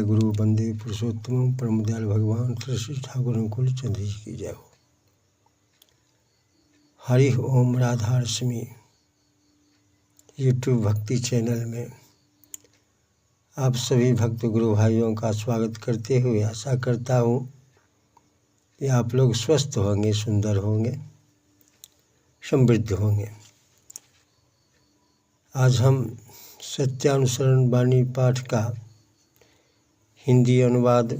गुरु बंदे पुरुषोत्तम परम दयाल भगवान श्री ठाकुर अनुकूल चंद्र जी की जय हो। हरि ओम राधा रश्मि यूट्यूब भक्ति चैनल में आप सभी भक्त गुरु भाइयों का स्वागत करते हुए आशा करता हूँ कि आप लोग स्वस्थ होंगे, सुंदर होंगे, समृद्ध होंगे। आज हम सत्यानुसरण वाणी पाठ का हिंदी अनुवाद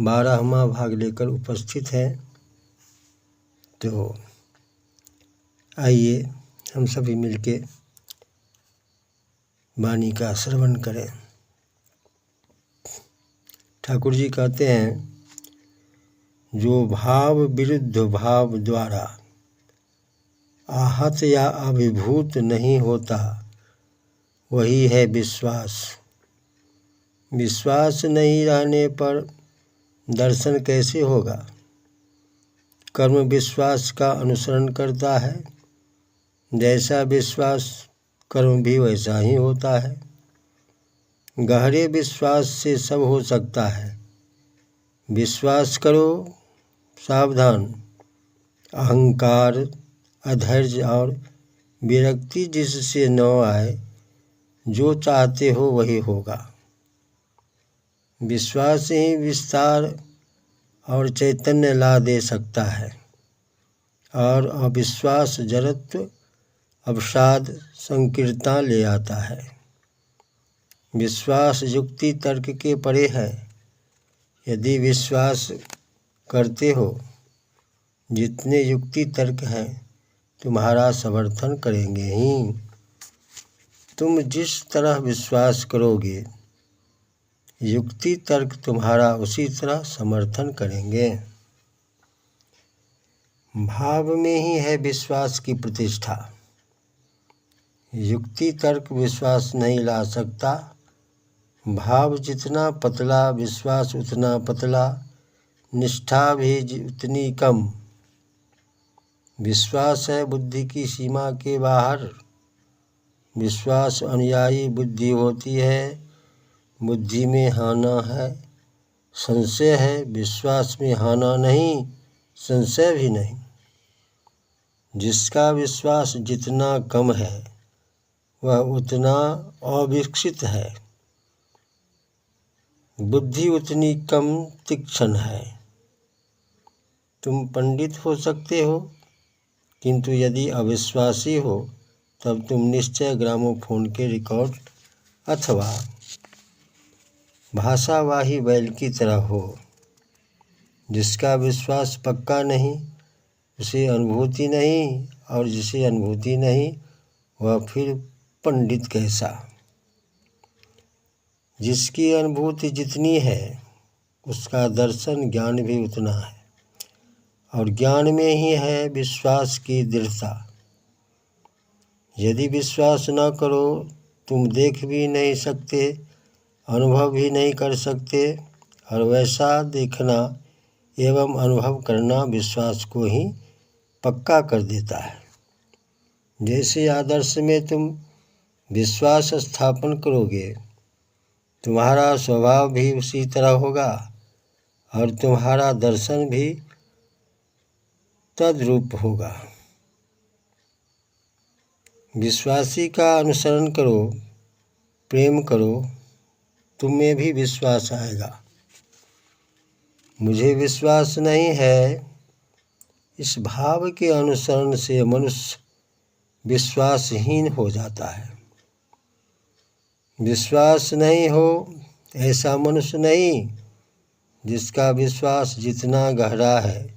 12वां भाग लेकर उपस्थित हैं। तो आइए हम सभी मिलके वाणी का श्रवण करें। ठाकुर जी कहते हैं, जो भाव विरुद्ध भाव द्वारा आहत या अभिभूत नहीं होता वही है विश्वास। विश्वास नहीं रहने पर दर्शन कैसे होगा। कर्म विश्वास का अनुसरण करता है, जैसा विश्वास कर्म भी वैसा ही होता है। गहरे विश्वास से सब हो सकता है। विश्वास करो, सावधान। अहंकार, अधैर्य और विरक्ति जिससे न आए, जो चाहते हो वही होगा। विश्वास ही विस्तार और चैतन्य ला दे सकता है, और अविश्वास जड़त्व, अवसाद, संकीर्णता ले आता है। विश्वास युक्ति तर्क के परे है। यदि विश्वास करते हो, जितने युक्ति तर्क हैं तुम्हारा समर्थन करेंगे ही। तुम जिस तरह विश्वास करोगे, युक्ति तर्क तुम्हारा उसी तरह समर्थन करेंगे। भाव में ही है विश्वास की प्रतिष्ठा। युक्ति तर्क विश्वास नहीं ला सकता। भाव जितना पतला, विश्वास उतना पतला, निष्ठा भी उतनी कम। विश्वास है बुद्धि की सीमा के बाहर। विश्वास अनुयायी बुद्धि होती है, बुद्धि में हाना है, संशय है। विश्वास में हाना नहीं, संशय भी नहीं। जिसका विश्वास जितना कम है वह उतना अविकसित है। बुद्धि उतनी कम तीक्ष्ण है। तुम पंडित हो सकते हो, किंतु यदि अविश्वासी हो तब तुम निश्चय ग्रामोफोन के रिकॉर्ड अथवा भाषावाही बैल की तरह हो। जिसका विश्वास पक्का नहीं, उसे अनुभूति नहीं, और जिसे अनुभूति नहीं वह फिर पंडित कैसा। जिसकी अनुभूति जितनी है उसका दर्शन ज्ञान भी उतना है, और ज्ञान में ही है विश्वास की दृढ़ता। यदि विश्वास न करो, तुम देख भी नहीं सकते, अनुभव भी नहीं कर सकते, और वैसा देखना एवं अनुभव करना विश्वास को ही पक्का कर देता है। जैसे आदर्श में तुम विश्वास स्थापन करोगे, तुम्हारा स्वभाव भी उसी तरह होगा, और तुम्हारा दर्शन भी तद्रूप होगा। विश्वासी का अनुसरण करो, प्रेम करो, तुम में भी विश्वास आएगा। मुझे विश्वास नहीं है, इस भाव के अनुसरण से मनुष्य विश्वासहीन हो जाता है। विश्वास नहीं हो ऐसा मनुष्य नहीं। जिसका विश्वास जितना गहरा है,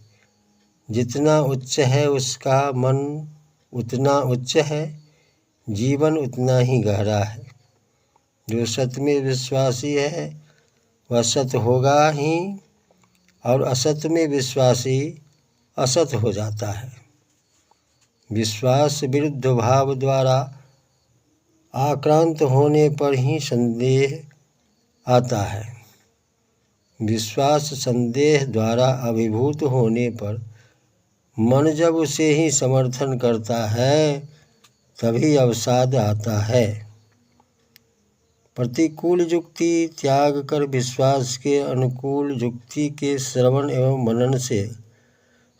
जितना उच्च है, उसका मन उतना उच्च है, जीवन उतना ही गहरा है। जो सत्य में विश्वासी है वह सत्य होगा ही, और असत्य में विश्वासी असत हो जाता है। विश्वास विरुद्ध भाव द्वारा आक्रांत होने पर ही संदेह आता है। विश्वास संदेह द्वारा अभिभूत होने पर मन जब उसे ही समर्थन करता है तभी अवसाद आता है। प्रतिकूल युक्ति त्याग कर विश्वास के अनुकूल युक्ति के श्रवण एवं मनन से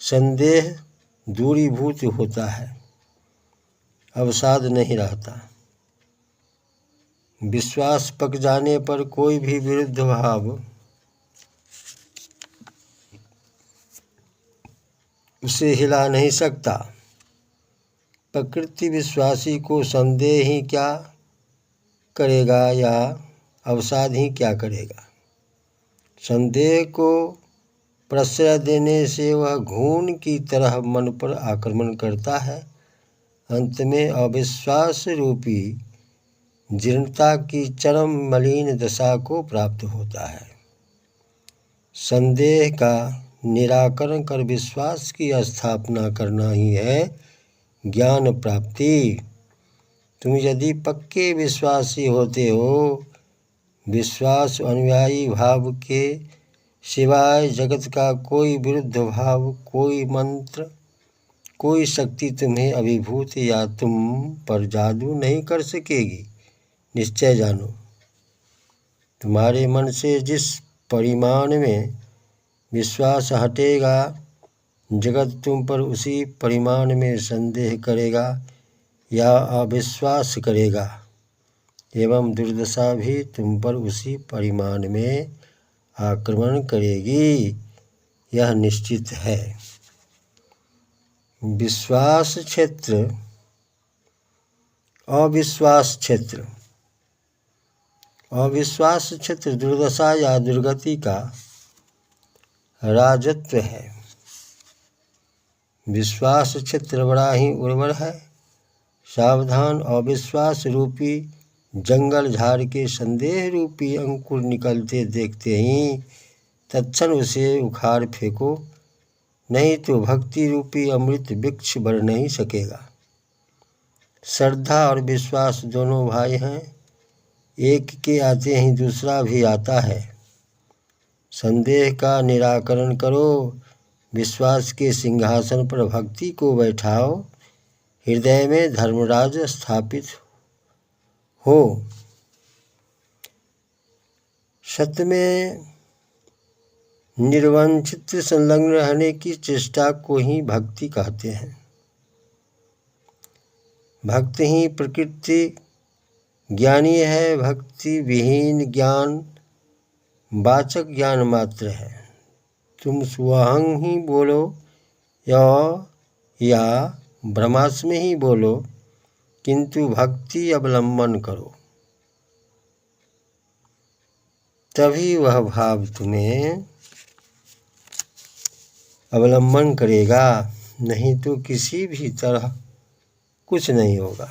संदेह दूरीभूत होता है, अवसाद नहीं रहता। विश्वास पक जाने पर कोई भी विरुद्ध भाव उसे हिला नहीं सकता। प्रकृति विश्वासी को संदेह ही क्या करेगा या अवसाद ही क्या करेगा। संदेह को प्रश्रय देने से वह घून की तरह मन पर आक्रमण करता है। अंत में अविश्वास रूपी जीर्णता की चरम मलिन दशा को प्राप्त होता है। संदेह का निराकरण कर विश्वास की स्थापना करना ही है ज्ञान प्राप्ति। तुम यदि पक्के विश्वासी होते हो, विश्वास अनुयायी भाव के सिवाय जगत का कोई विरुद्ध भाव, कोई मंत्र, कोई शक्ति तुम्हें अभिभूत या तुम पर जादू नहीं कर सकेगी। निश्चय जानो, तुम्हारे मन से जिस परिमाण में विश्वास हटेगा, जगत तुम पर उसी परिमाण में संदेह करेगा या अविश्वास करेगा, एवं दुर्दशा भी तुम पर उसी परिमाण में आक्रमण करेगी, यह निश्चित है। विश्वास क्षेत्र, अविश्वास क्षेत्र। अविश्वास क्षेत्र दुर्दशा या दुर्गति का राजत्व है। विश्वास क्षेत्र बड़ा ही उर्वर है। सावधान, अविश्वास रूपी जंगल झाड़ के संदेह रूपी अंकुर निकलते देखते ही तत्क्षण उसे उखाड़ फेंको, नहीं तो भक्ति रूपी अमृत वृक्ष बढ़ नहीं सकेगा। श्रद्धा और विश्वास दोनों भाई हैं, एक के आते ही दूसरा भी आता है। संदेह का निराकरण करो, विश्वास के सिंहासन पर भक्ति को बैठाओ, हृदय में धर्मराज स्थापित हो। सत्य में निर्वंचित संलग्न रहने की चेष्टा को ही भक्ति कहते हैं। भक्त ही प्रकृति ज्ञानी है। भक्ति विहीन ज्ञान वाचक ज्ञान मात्र है। तुम स्वहं ही बोलो या ब्रह्मास्म में ही बोलो, किंतु भक्ति अवलंबन करो, तभी वह भाव तुम्हें अवलंबन करेगा, नहीं तो किसी भी तरह कुछ नहीं होगा।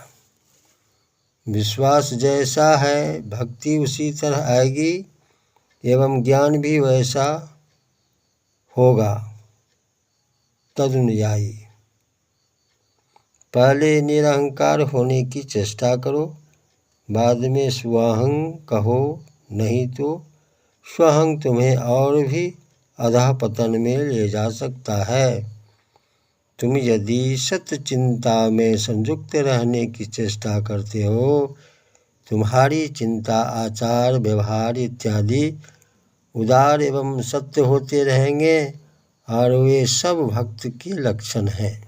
विश्वास जैसा है भक्ति उसी तरह आएगी एवं ज्ञान भी वैसा होगा तदनुयायी। पहले निरहंकार होने की चेष्टा करो, बाद में स्वहं कहो, नहीं तो स्वहं तुम्हें और भी अधःपतन में ले जा सकता है। तुम यदि सत्य चिंता में संयुक्त रहने की चेष्टा करते हो, तुम्हारी चिंता, आचार, व्यवहार इत्यादि उदार एवं सत्य होते रहेंगे और वे सब भक्त के लक्षण हैं।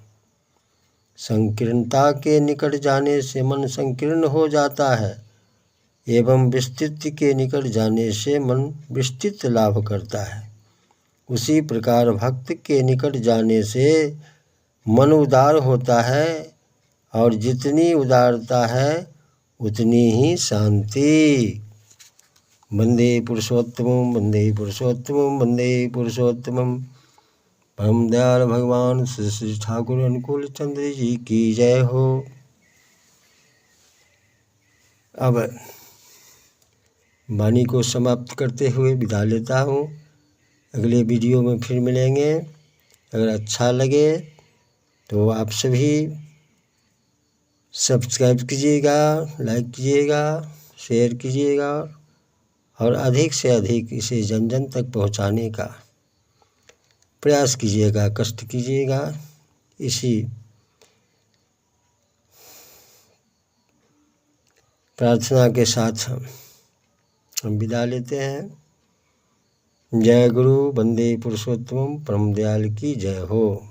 संकीर्णता के निकट जाने से मन संकीर्ण हो जाता है एवं विस्तृति के निकट जाने से मन विस्तृत लाभ करता है। उसी प्रकार भक्त के निकट जाने से मन उदार होता है और जितनी उदारता है उतनी ही शांति। वंदे पुरुषोत्तमं, वंदे पुरुषोत्तमं, वंदे पुरुषोत्तमं। परम दयाल भगवान श्री श्री ठाकुर अनुकूल चंद्र जी की जय हो। अब वाणी को समाप्त करते हुए विदा लेता हूँ। अगले वीडियो में फिर मिलेंगे। अगर अच्छा लगे तो आप सभी सब्सक्राइब कीजिएगा, लाइक कीजिएगा, शेयर कीजिएगा और अधिक से अधिक इसे जन जन तक पहुंचाने का प्रयास कीजिएगा, कष्ट कीजिएगा। इसी प्रार्थना के साथ हम विदा लेते हैं। जय गुरु, वंदे पुरुषोत्तम, परम दयाल की जय हो।